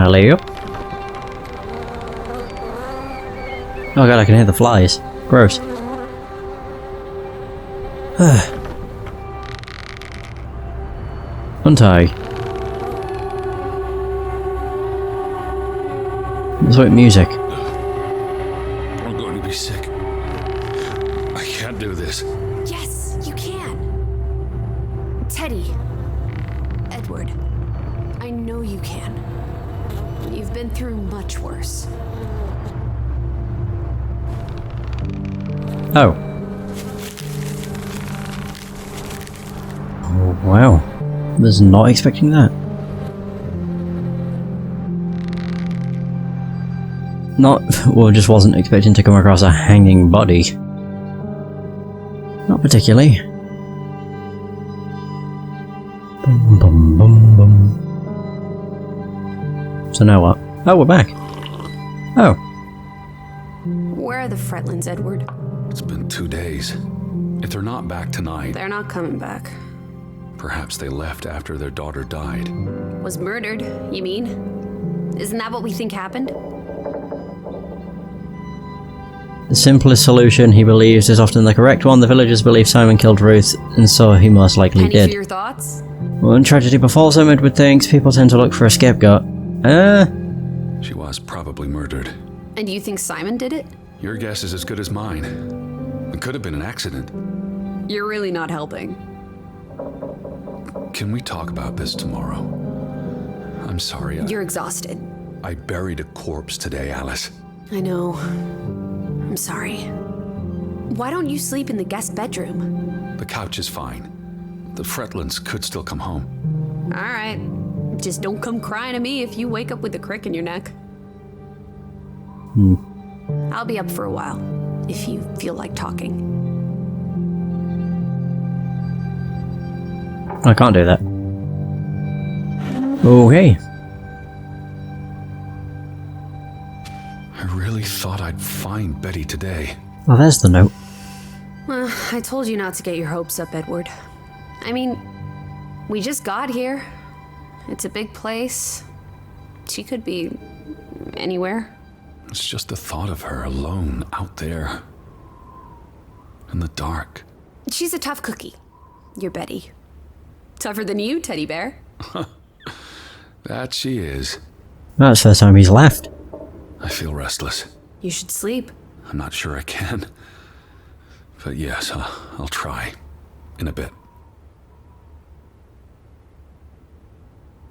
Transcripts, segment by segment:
Alley up. Oh god, I can hear the flies. Gross. Untie. Sweet music. I'm going to be sick. I can't do this. Yes, you can. Teddy. Edward. I know you can. You've been through much worse. Oh. Oh, wow. Was not expecting that. Just wasn't expecting to come across a hanging body. Not particularly. Bum, bum, bum, bum. So now what? Oh, we're back. Oh. Where are the Fretlands, Edward? It's been 2 days. If they're not back tonight, They're not coming back. perhaps they left after their daughter died. Was murdered, you mean? Isn't that what we think happened? The simplest solution, he believes, is often the correct one. The villagers believe Simon killed Ruth, and so he most likely Penny did. for your thoughts? When tragedy befalls them, Edward thinks people tend to look for a scapegoat. She was probably murdered. And you think Simon did it? Your guess is as good as mine. It could have been an accident. You're really not helping. Can we talk about this tomorrow? I'm sorry. You're exhausted. I buried a corpse today, Alice. I know. I'm sorry. Why don't you sleep in the guest bedroom? The couch is fine. The Fretlands could still come home. All right. Just don't come crying to me if you wake up with a crick in your neck. I'll be up for a while, if you feel like talking. I can't do that. Okay. I really thought I'd find Betty today. Well, there's the note. Well, I told you not to get your hopes up, Edward. I mean, we just got here. It's a big place. She could be anywhere. It's just the thought of her alone out there. In the dark. She's a tough cookie. You're Betty. Tougher than you, teddy bear. That she is. That's the first time he's laughed. I feel restless. You should sleep. I'm not sure I can. But yes, I'll try. In a bit.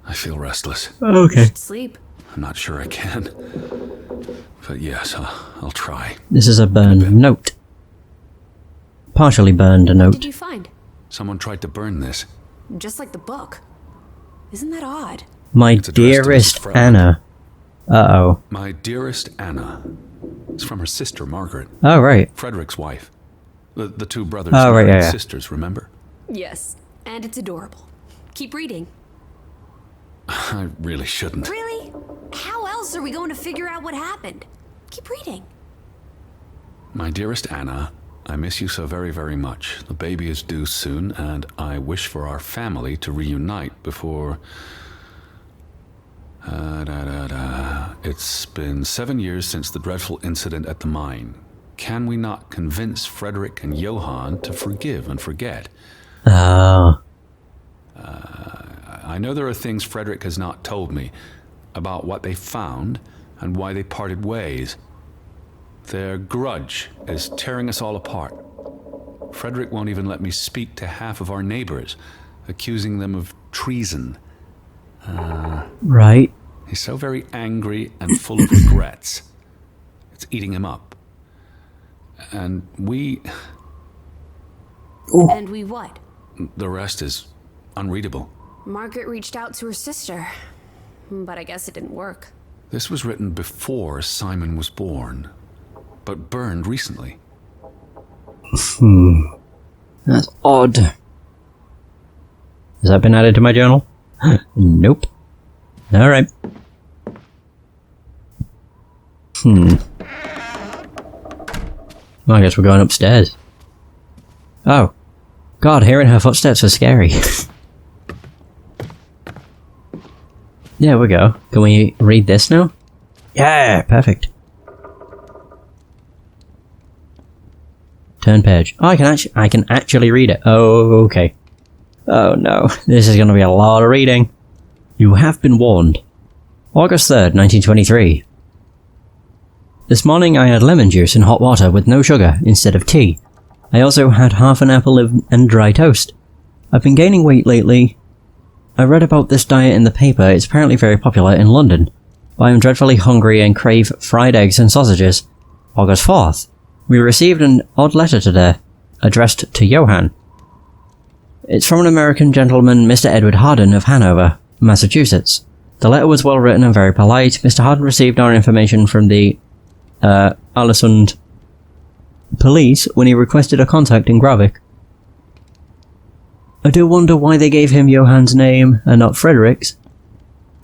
I feel restless. You Okay. should sleep. I'm not sure I can. But yes, I'll try. This is a burned note. Partially burned What note. did you find? Someone tried to burn this. Just like the book. Isn't that odd? My It's addressed to Miss dearest Fretland. Anna. Uh-oh. My dearest Anna. It's from her sister, Margaret. Oh, right. Frederick's wife. The two brothers Oh, right, married yeah. sisters, remember? Yes, and it's adorable. Keep reading. I really shouldn't. Really? How else are we going to figure out what happened? Keep reading. My dearest Anna, I miss you so very, very much. The baby is due soon, and I wish for our family to reunite before... It's been 7 years since the dreadful incident at the mine. Can we not convince Frederick and Johann to forgive and forget? Oh. I know there are things Frederick has not told me about what they found and why they parted ways. Their grudge is tearing us all apart. Frederick won't even let me speak to half of our neighbors, accusing them of treason. Right. He's so very angry and full of regrets. It's eating him up. And we... And we what? The rest is unreadable. Margaret reached out to her sister, but I guess it didn't work. This was written before Simon was born, but burned recently. That's odd. Has that been added to my journal? Nope. Alright. Well, I guess we're going upstairs. Oh. God, hearing her footsteps was scary. There we go. Can we read this now? Yeah, perfect. Turn page. Oh, I can actually read it. Oh, okay. Oh no, this is going to be a lot of reading. You have been warned. August 3rd, 1923. This morning I had lemon juice and hot water with no sugar instead of tea. I also had half an apple and dry toast. I've been gaining weight lately. I read about this diet in the paper. It's apparently very popular in London. But I am dreadfully hungry and crave fried eggs and sausages. August 4th. We received an odd letter today, addressed to Johann. It's from an American gentleman, Mr. Edward Harden of Hanover, Massachusetts. The letter was well written and very polite. Mr. Harden received our information from the Alessund police when he requested a contact in Gravik. I do wonder why they gave him Johann's name and not Frederick's.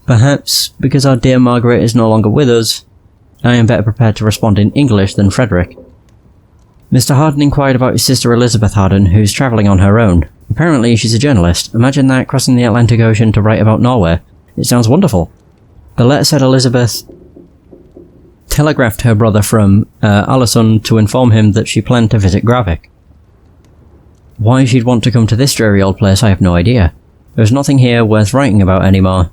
Perhaps because our dear Margaret is no longer with us. I am better prepared to respond in English than Frederick. Mr. Harden inquired about his sister Elizabeth Harden, who's travelling on her own. Apparently she's a journalist. Imagine that, crossing the Atlantic Ocean to write about Norway. It sounds wonderful. The letter said Elizabeth telegraphed her brother from Alessund to inform him that she planned to visit Gravik. Why she'd want to come to this dreary old place, I have no idea. There's nothing here worth writing about anymore.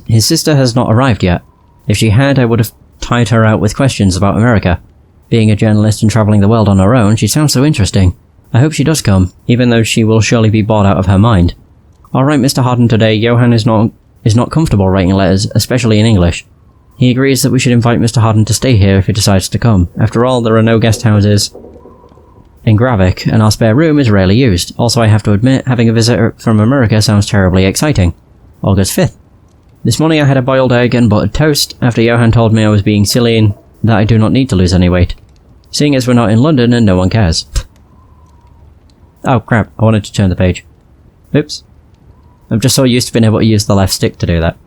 His sister has not arrived yet. If she had, I would have tied her out with questions about America. Being a journalist and travelling the world on her own, she sounds so interesting. I hope she does come, even though she will surely be bored out of her mind. I'll write Mr. Harden today. Johann is not comfortable writing letters, especially in English. He agrees that we should invite Mr. Harden to stay here if he decides to come. After all, there are no guest houses in Gravik, and our spare room is rarely used. Also, I have to admit, having a visitor from America sounds terribly exciting. August 5th. This morning I had a boiled egg and buttered toast, after Johann told me I was being silly and that I do not need to lose any weight. Seeing as we're not in London and no one cares. Oh crap, I wanted to turn the page. Oops. I'm just so used to being able to use the left stick to do that.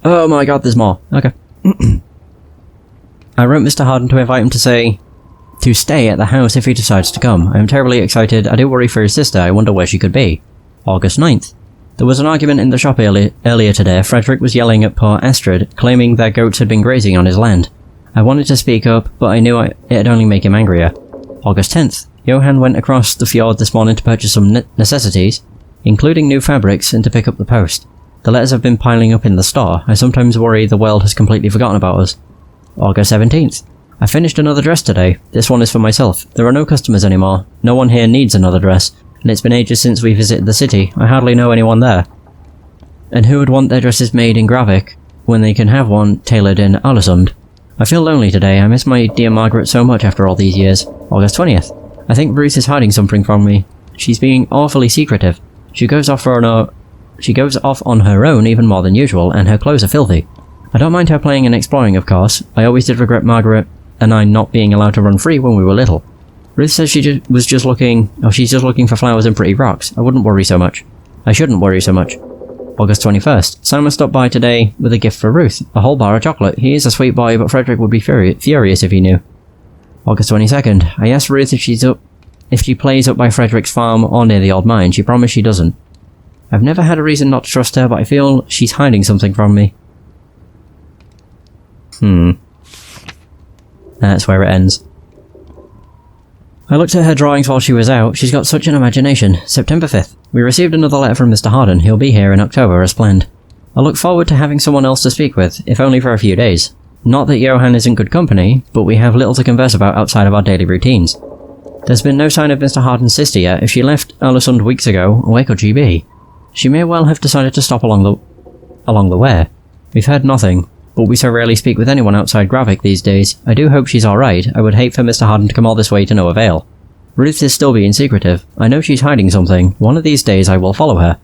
Oh my god, there's more. Okay. I wrote Mr. Harden to invite him to stay at the house if he decides to come. I am terribly excited. I do worry for his sister. I wonder where she could be. August 9th. There was an argument in the shop earlier today. Frederick was yelling at poor Astrid, claiming their goats had been grazing on his land. I wanted to speak up, but I knew it'd only make him angrier. August 10th. Johann went across the fjord this morning to purchase some necessities, including new fabrics, and to pick up the post. The letters have been piling up in the store. I sometimes worry the world has completely forgotten about us. August 17th. I finished another dress today. This one is for myself. There are no customers anymore. No one here needs another dress, and it's been ages since we visited the city. I hardly know anyone there. And who would want their dresses made in Gravik when they can have one tailored in Alessund? I feel lonely today. I miss my dear Margaret so much after all these years. August 20th. I think Ruth is hiding something from me. She's being awfully secretive. She goes off on her own even more than usual, and her clothes are filthy. I don't mind her playing and exploring, of course. I always did regret Margaret and I not being allowed to run free when we were little. Ruth says she's just looking for flowers and pretty rocks. I wouldn't worry so much. I shouldn't worry so much. August 21st. Simon stopped by today with a gift for Ruth, a whole bar of chocolate. He is a sweet boy, but Frederick would be furious if he knew. August 22nd. I asked Ruth if she plays up by Frederick's farm or near the old mine. She promised she doesn't. I've never had a reason not to trust her, but I feel she's hiding something from me. That's where it ends. I looked at her drawings while she was out. She's got such an imagination. September 5th. We received another letter from Mr. Harden. He'll be here in October as planned. I look forward to having someone else to speak with, if only for a few days. Not that Johann isn't good company, but we have little to converse about outside of our daily routines. There's been no sign of Mr. Harden's sister yet. If she left Alessund weeks ago, where could she be? She may well have decided to stop along the way. We've heard nothing, but we so rarely speak with anyone outside Gravik these days. I do hope she's alright. I would hate for Mr. Harden to come all this way to no avail. Ruth is still being secretive. I know she's hiding something. One of these days I will follow her.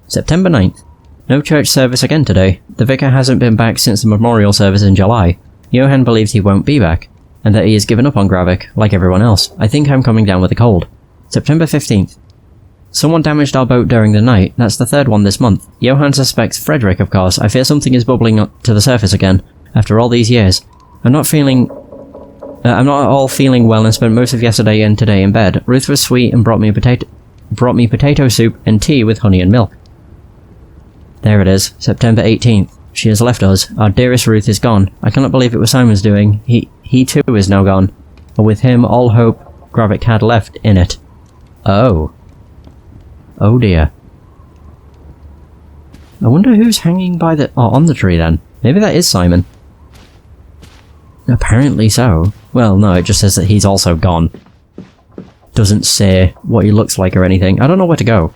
September 9th. No church service again today. The vicar hasn't been back since the memorial service in July. Johann believes he won't be back, and that he has given up on Gravik, like everyone else. I think I'm coming down with a cold. September 15th. Someone damaged our boat during the night. That's the third one this month. Johann suspects Frederick, of course. I fear something is bubbling up to the surface again, after all these years. I'm not at all feeling well and spent most of yesterday and today in bed. Ruth was sweet and brought me brought me potato soup and tea with honey and milk. There it is, September 18th. She has left us. Our dearest Ruth is gone. I cannot believe it was Simon's doing. He too is now gone. And with him, all hope Gravik had left in it. Oh. Oh dear. I wonder who's hanging by the... oh, on the tree then. Maybe that is Simon. Apparently so. Well, no, it just says that he's also gone. Doesn't say what he looks like or anything. I don't know where to go.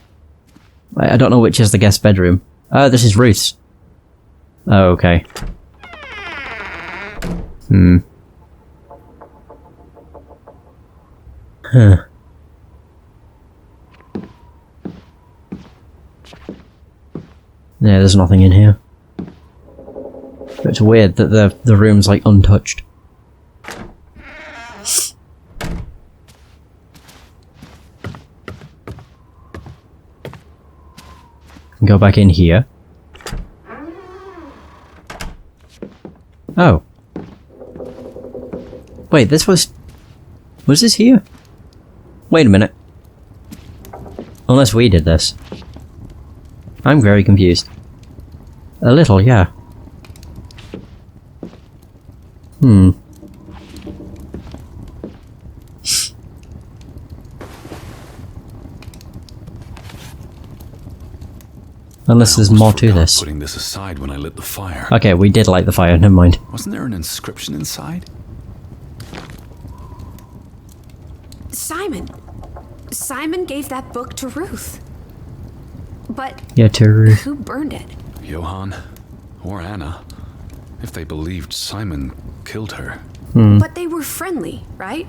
I don't know which is the guest bedroom. Oh, this is Ruth's. Oh, okay. Huh. Yeah, there's nothing in here. But it's weird that the room's like untouched. Go back in here. Oh. Wait, this was... was this here? Wait a minute. Unless we did this. I'm very confused. A little, yeah. Unless there's more to this. Putting this aside when I lit the fire. Okay, we did light the fire, never mind. Wasn't there an inscription inside? Simon! Simon gave that book to Ruth. But Yeah, to Ruth. who burned it? Johann or Anna. If they believed Simon killed her. But they were friendly, right?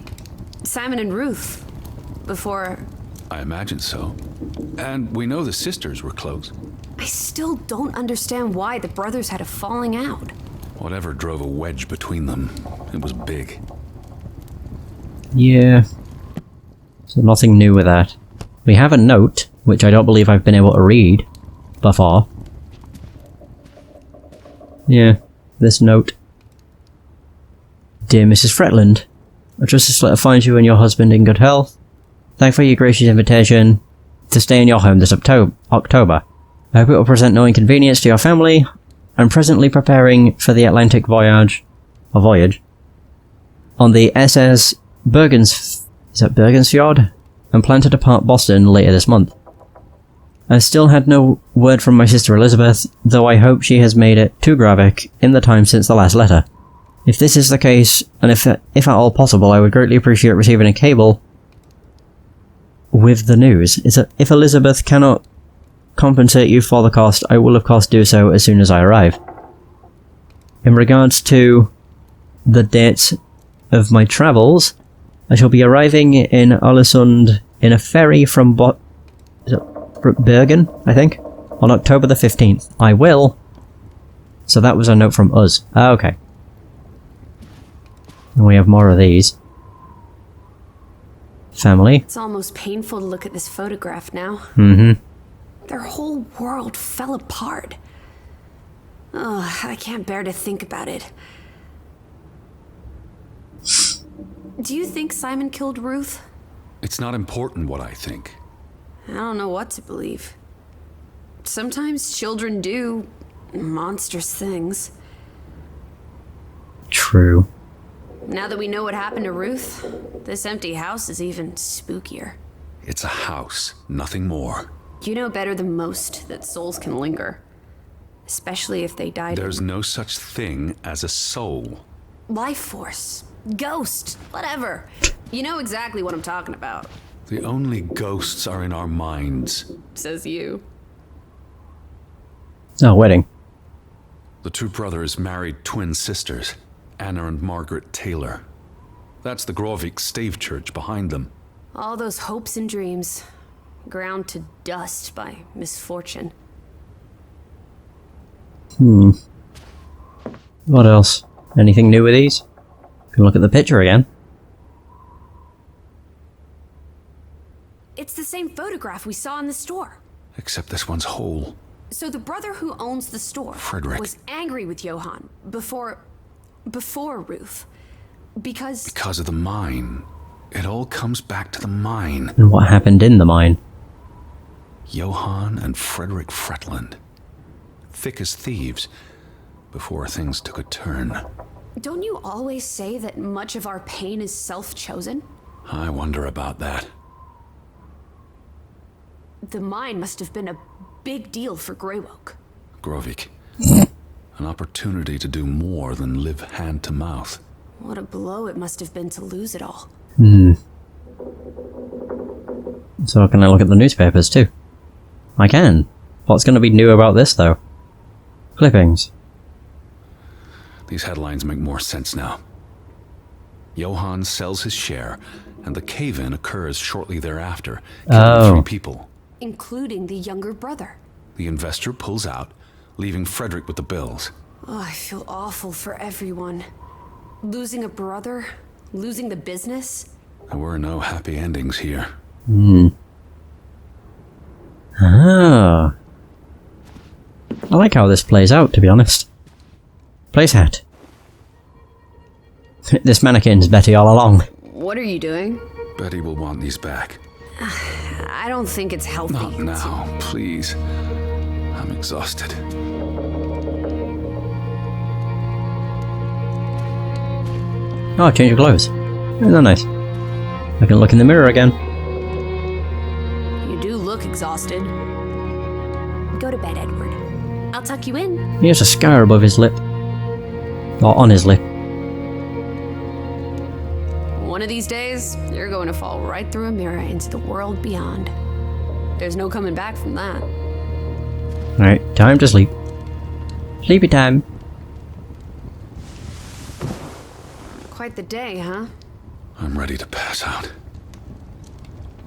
Simon and Ruth. Before... I imagine so. And we know the sisters were close. I still don't understand why the brothers had a falling out. Whatever drove a wedge between them, it was big. Yeah. So nothing new with that. We have a note, which I don't believe I've been able to read before. Yeah, this note. Dear Mrs. Fretland, I trust this letter finds you and your husband in good health. Thank for your gracious invitation to stay in your home this October. I hope it will present no inconvenience to your family. I'm presently preparing for the Atlantic voyage on the SS Bergensfjord and plan to depart Boston later this month. I still had no word from my sister Elizabeth, though I hope she has made it to Gravik in the time since the last letter. If this is the case, and if at all possible, I would greatly appreciate receiving a cable with the news. If Elizabeth cannot compensate you for the cost, I will of course do so as soon as I arrive. In regards to the dates of my travels, I shall be arriving in Ålesund in a ferry from Bergen, I think, on October the 15th. I will... So that was a note from us. Ah, okay. And we have more of these. Family. It's almost painful to look at this photograph now. Mm-hmm. Their whole world fell apart. Ugh, I can't bear to think about it. Do you think Simon killed Ruth? It's not important what I think. I don't know what to believe. Sometimes children do monstrous things. True. Now that we know what happened to Ruth, this empty house is even spookier. It's a house, nothing more. You know better than most that souls can linger. Especially if they died. There's no such thing as a soul. Life force. Ghost. Whatever. You know exactly what I'm talking about. The only ghosts are in our minds. Says you. Oh, wedding. The two brothers married twin sisters, Anna and Margaret Taylor. That's the Grovik stave church behind them. All those hopes and dreams, ground to dust by misfortune. What else? Anything new with these? Can we look at the picture again? It's the same photograph we saw in the store. Except this one's whole. So the brother who owns the store Frederick. was angry with Johann before Ruth. Because of the mine. It all comes back to the mine. And what happened in the mine? Johann and Frederick Fretland. Thick as thieves, before things took a turn. Don't you always say that much of our pain is self-chosen? I wonder about that. The mine must have been a big deal for Greywoke. Grovik. An opportunity to do more than live hand to mouth. What a blow it must have been to lose it all. So can I look at the newspapers too? I can. What's going to be new about this though? Clippings. These headlines make more sense now. Johann sells his share, and the cave-in occurs shortly thereafter, killing 3 people. Including the younger brother. The investor pulls out, leaving Frederick with the bills. Oh, I feel awful for everyone. Losing a brother, losing the business. There were no happy endings here. Ah. I like how this plays out, to be honest. Place hat. This mannequin's Betty all along. What are you doing? Betty will want these back. I don't think it's healthy. Not now, please. I'm exhausted. Oh, change of clothes. Isn't that nice? I can look in the mirror again. You do look exhausted. Go to bed, Edward. I'll tuck you in. He has a scar above his lip. Or on his lip. One of these days, you're going to fall right through a mirror into the world beyond. There's no coming back from that. Alright, time to sleep. Sleepy time. Quite the day, huh? I'm ready to pass out.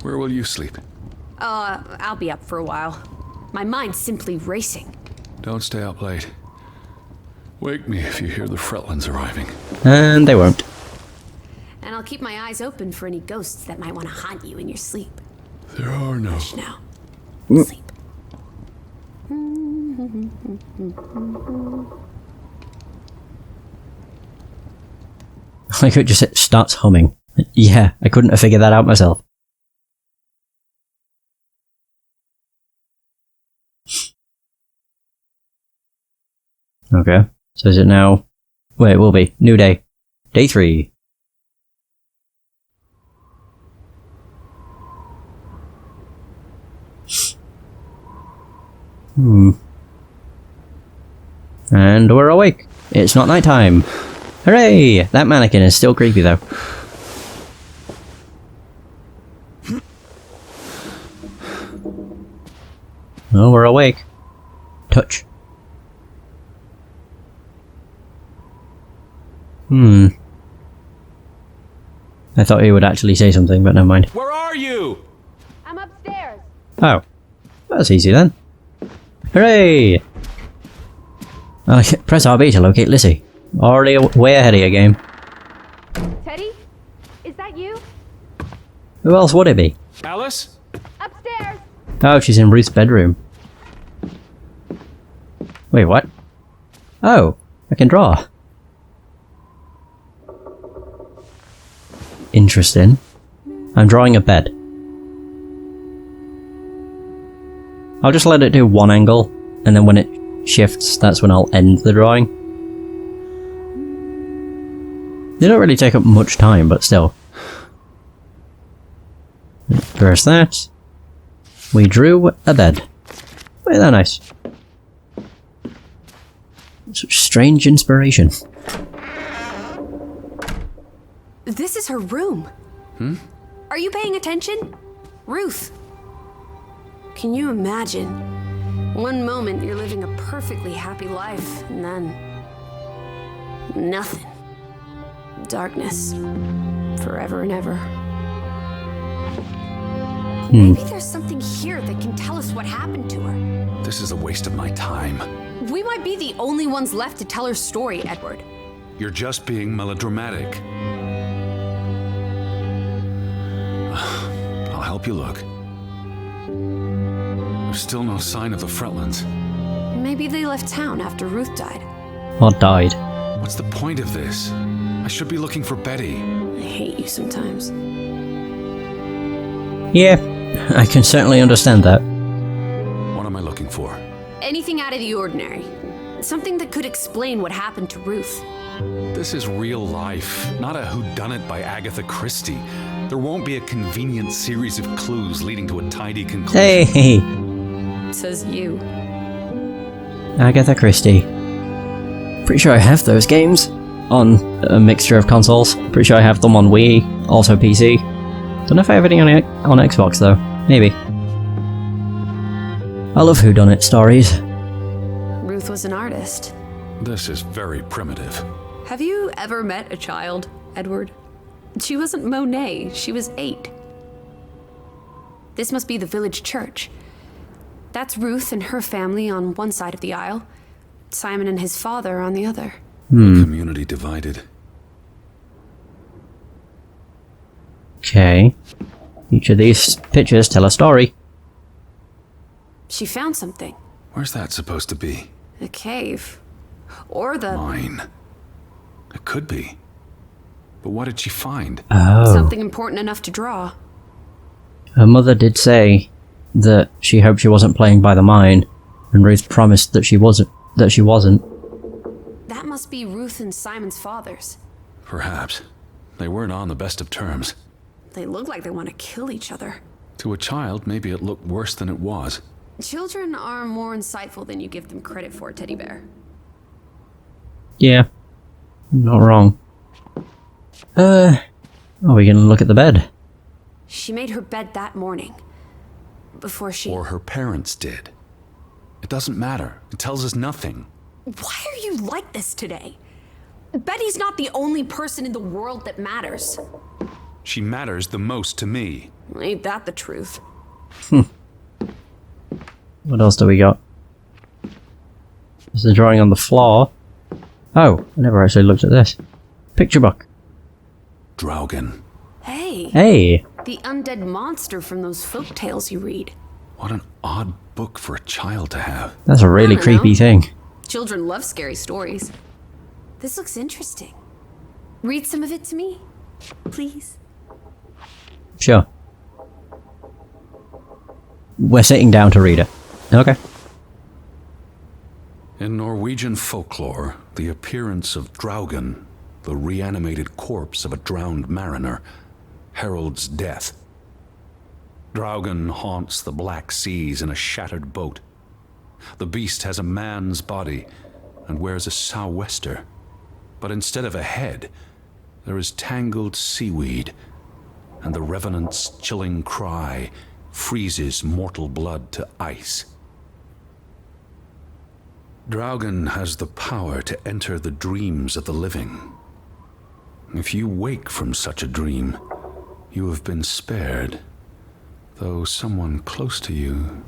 Where will you sleep? I'll be up for a while. My mind's simply racing. Don't stay up late. Wake me if you hear the Fretlands arriving. And they won't. And I'll keep my eyes open for any ghosts that might want to haunt you in your sleep. There are no. Hush now. Sleep. Like it just starts humming. Yeah, I couldn't have figured that out myself. Okay, so is it now? Wait, it will be. New day. Day 3. And we're awake. It's not nighttime. Hooray! That mannequin is still creepy though. Oh, we're awake. Touch. I thought he would actually say something, but never mind. Where are you? I'm upstairs. Oh. That's easy then. Hooray! Press RB to locate Lissie. Already way ahead of your game. Teddy? Is that you? Who else would it be? Alice? Upstairs. Oh, she's in Ruth's bedroom. Wait, what? Oh, I can draw. Interesting. I'm drawing a bed. I'll just let it do one angle, and then when it shifts, that's when I'll end the drawing. They don't really take up much time, but still. First that. We drew a bed. Isn't that nice? Such strange inspiration. This is her room. Are you paying attention? Ruth. Can you imagine? One moment you're living a perfectly happy life, and then nothing. Darkness. Forever and ever. Maybe there's something here that can tell us what happened to her. This is a waste of my time. We might be the only ones left to tell her story, Edward. You're just being melodramatic. I'll help you look. There's still no sign of the Fretlands. Maybe they left town after Ruth died. Or died. What's the point of this? I should be looking for Betty. I hate you sometimes. Yeah, I can certainly understand that. Anything out of the ordinary. Something that could explain what happened to Ruth. This is real life, not a whodunit by Agatha Christie. There won't be a convenient series of clues leading to a tidy conclusion. Hey! Says you. Agatha Christie. Pretty sure I have those games on a mixture of consoles. Pretty sure I have them on Wii, also PC. Don't know if I have any on Xbox though. Maybe. I love whodunit stories. Ruth was an artist. This is very primitive. Have you ever met a child, Edward? She wasn't Monet, she was 8. This must be the village church. That's Ruth and her family on one side of the aisle, Simon and his father on the other. Community divided. Okay. Each of these pictures tell a story. She found something. Where's that supposed to be? A cave. Or the... Mine. It could be. But what did she find? Oh. something important enough to draw. Her mother did say that she hoped she wasn't playing by the mine, and Ruth promised that she wasn't. That must be Ruth and Simon's fathers. Perhaps. They weren't on the best of terms. They look like they want to kill each other. To a child, maybe it looked worse than it was. Children are more insightful than you give them credit for, Teddy Bear. Yeah. Not wrong. Are we gonna look at the bed? She made her bed that morning. Before she... Or her parents did. It doesn't matter. It tells us nothing. Why are you like this today? Betty's not the only person in the world that matters. She matters the most to me. Ain't that the truth? What else do we got? There's a drawing on the floor. Oh, I never actually looked at this. Picture book. Draugen. Hey! Hey! The undead monster from those folk tales you read. What an odd book for a child to have. That's a really I don't creepy know. thing. Children love scary stories. This looks interesting. Read some of it to me, please. Sure. We're sitting down to read it. Okay. In Norwegian folklore, the appearance of Draugen, the reanimated corpse of a drowned mariner, heralds death. Draugen haunts the black seas in a shattered boat. The beast has a man's body and wears a sou'wester, but instead of a head, there is tangled seaweed, and the revenant's chilling cry freezes mortal blood to ice. Draugen has the power to enter the dreams of the living. If you wake from such a dream, you have been spared, though someone close to you...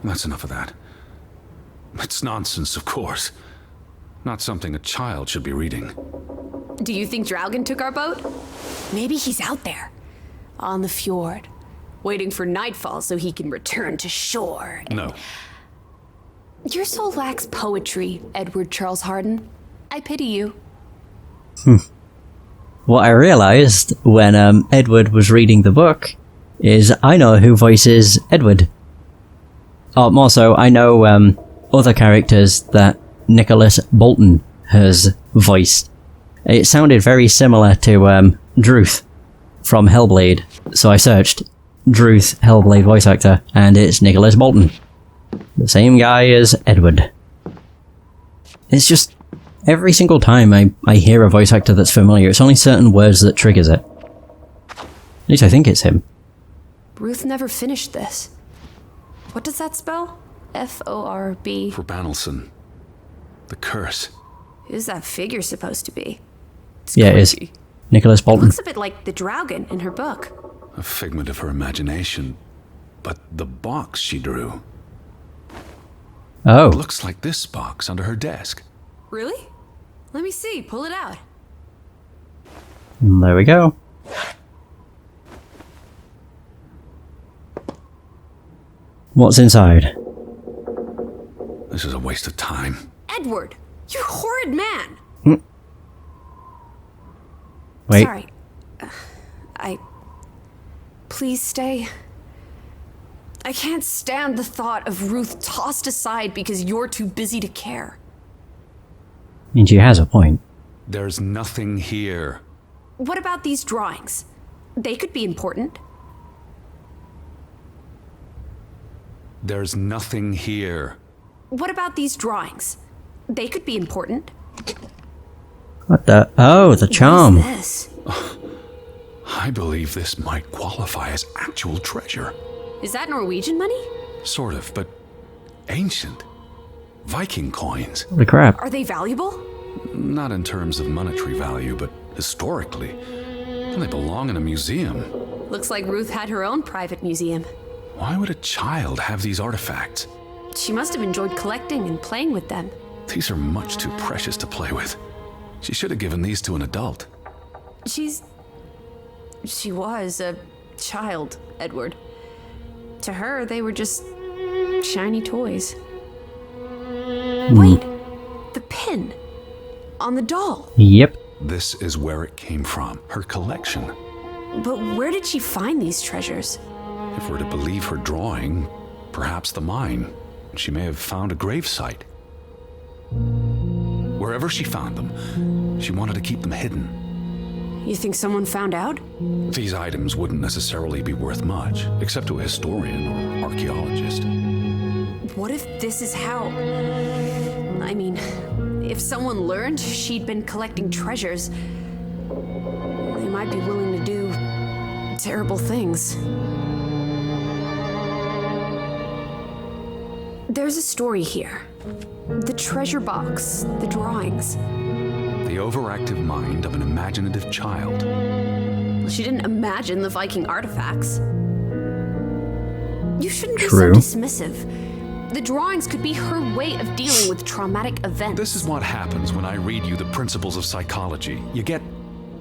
That's enough of that. It's nonsense, of course. Not something a child should be reading. Do you think Draugen took our boat? Maybe he's out there, on the fjord, waiting for nightfall so he can return to shore. No. Your soul lacks poetry, Edward Charles Harden. I pity you. What I realised when Edward was reading the book is I know who voices Edward. Oh, more so, I know other characters that Nicholas Bolton has voiced. It sounded very similar to Druth from Hellblade, so I searched Druth Hellblade voice actor, and it's Nicholas Bolton. The same guy as Edward. It's just, every single time I hear a voice actor that's familiar, it's only certain words that triggers it. At least I think it's him. Ruth never finished this. What does that spell? F-O-R-B. For Banelson. The curse. Who's that figure supposed to be? It's Yeah, it is. creepy. Nicholas Bolton. Looks a bit like the Draugen in her book. A figment of her imagination. But the box she drew Oh, looks like this box under her desk. Really? Let me see. Pull it out. there we go. What's inside? This is a waste of time. Edward! You horrid man! Wait. Sorry. Please stay. I can't stand the thought of Ruth tossed aside because you're too busy to care. And she has a point. There's nothing here. What about these drawings? They could be important. There's nothing here. What about these drawings? They could be important. What the? Oh, the charm. What is this? I believe this might qualify as actual treasure. Is that Norwegian money? Sort of, but ancient. Viking coins. Holy crap. Are they valuable? Not in terms of monetary value, but historically. They belong in a museum. Looks like Ruth had her own private museum. Why would a child have these artifacts? She must have enjoyed collecting and playing with them. These are much too precious to play with. She should have given these to an adult. She was a child, Edward. To her, they were just shiny toys. Wait, the pin on the doll. Yep. This is where it came from, her collection. But where did she find these treasures? If we're to believe her drawing, perhaps the mine. She may have found a gravesite. Wherever she found them, she wanted to keep them hidden. You think someone found out? These items wouldn't necessarily be worth much, except to a historian or archaeologist. What if this is how... I mean, if someone learned she'd been collecting treasures, they might be willing to do terrible things. There's a story here. The treasure box, the drawings. The overactive mind of an imaginative child. She didn't imagine the Viking artifacts. You shouldn't be so True. dismissive. The drawings could be her way of dealing with traumatic events. This is what happens when I read you the principles of psychology. You get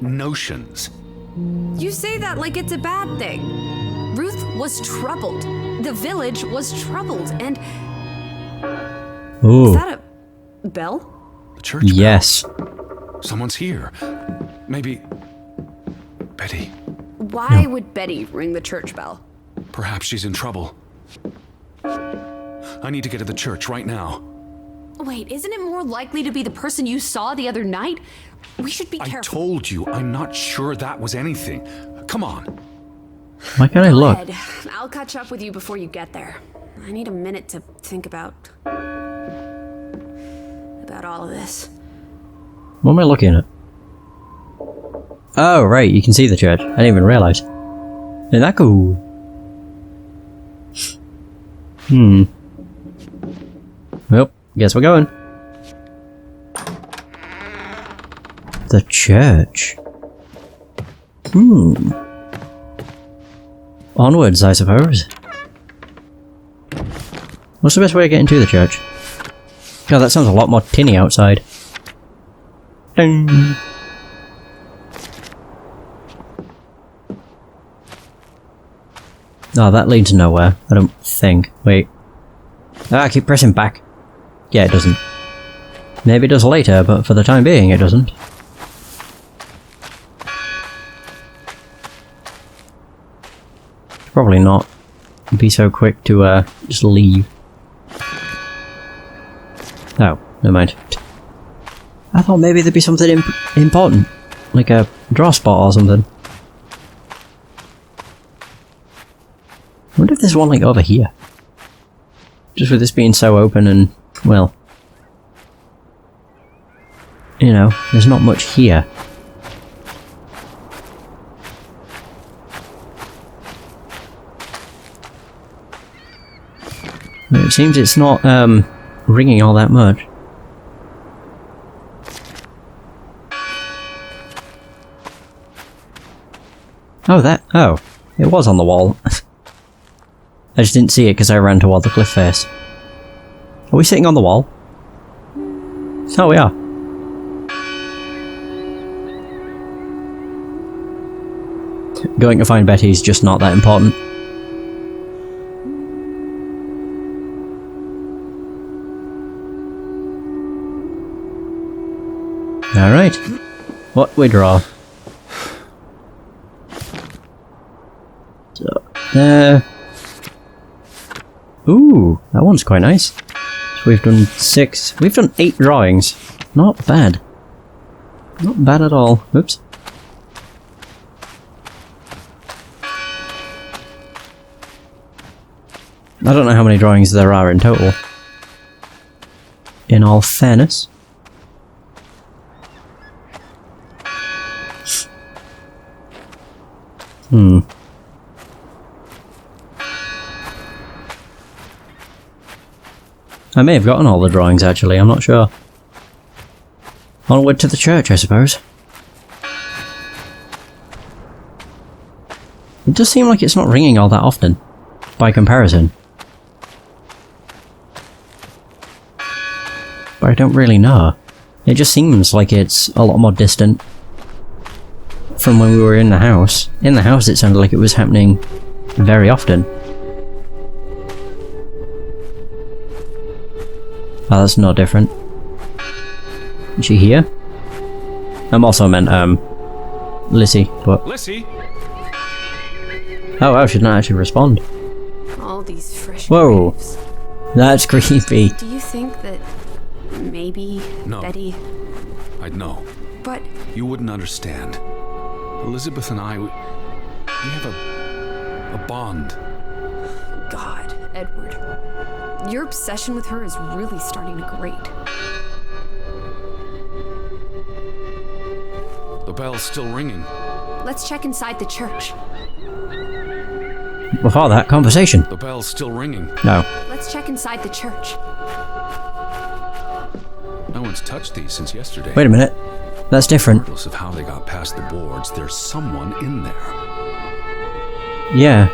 notions. You say that like it's a bad thing. Ruth was troubled. The village was troubled, and... Ooh. Is that a bell? The church bell. Yes. Someone's here. Maybe... Betty. Why would Betty ring the church bell? Perhaps she's in trouble. I need to get to the church right now. Wait, isn't it more likely to be the person you saw the other night? We should be careful. I told you, I'm not sure that was anything. Come on. Why can't I look? Ed, I'll catch up with you before you get there. I need a minute to think about all of this. What am I looking at? Oh, right, you can see the church. I didn't even realise. Isn't that cool? Well, guess we're going. The church. Onwards, I suppose. What's the best way of getting to the church? God, that sounds a lot more tinny outside. Ding. Oh, that leads nowhere, I don't think. Wait. Ah, I keep pressing back. Yeah, it doesn't. Maybe it does later, but for the time being, it doesn't. Probably not be so quick to, just leave. Oh, never mind. I thought maybe there'd be something important. Like a draw spot or something. I wonder if there's one like over here. Just with this being so open and, well... You know, there's not much here. But it seems it's not, ringing all that much. Oh, it was on the wall. I just didn't see it because I ran toward the cliff face. Are we sitting on the wall? Oh, we are. Going to find Betty is just not that important. Alright. What we draw? So, Ooh, that one's quite nice. So we've done 6. We've done 8 drawings. Not bad. Not bad at all. Oops. I don't know how many drawings there are in total. In all fairness. I may have gotten all the drawings actually, I'm not sure. Onward to the church, I suppose. It does seem like it's not ringing all that often, by comparison. But I don't really know. It just seems like it's a lot more distant from when we were in the house. In the house it sounded like it was happening very often. Oh, that's no different. Is she here? I'm also meant, Lissie, but... Lissie! Oh wow, she didn't actually respond. All these fresh Whoa. graves. That's creepy. Do you think that maybe No. Betty... I'd know. But You wouldn't understand. Elizabeth and I, we have a bond. God, Edward. Your obsession with her is really starting to grate. The bell's still ringing. Let's check inside the church. Before that, conversation. The bell's still ringing. No. Let's check inside the church. No one's touched these since yesterday. Wait a minute. That's different. Regardless of how they got past the boards, there's someone in there. Yeah.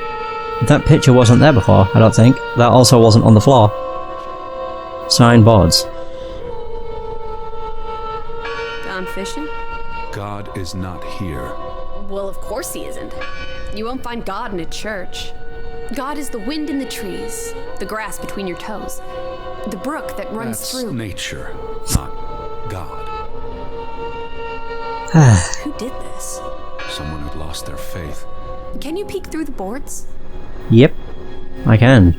That picture wasn't there before, I don't think. That also wasn't on the floor. Sign boards. Gone fishing? God is not here. Well, of course he isn't. You won't find God in a church. God is the wind in the trees, the grass between your toes, the brook that runs That's through. nature, not God. Who did this? Someone who'd lost their faith. Can you peek through the boards? Yep. I can.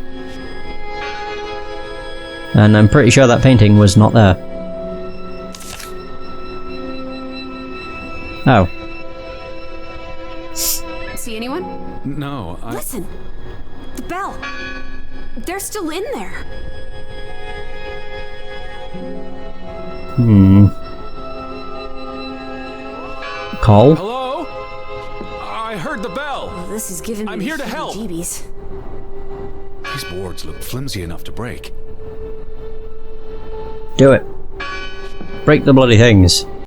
And I'm pretty sure that painting was not there. Oh. See anyone? No, Listen! The bell! They're still in there! Call? Hello? I heard the bell. Well, this is giving me I'm here to help. heebie-jeebies. These boards look flimsy enough to break. Do it. Break the bloody things.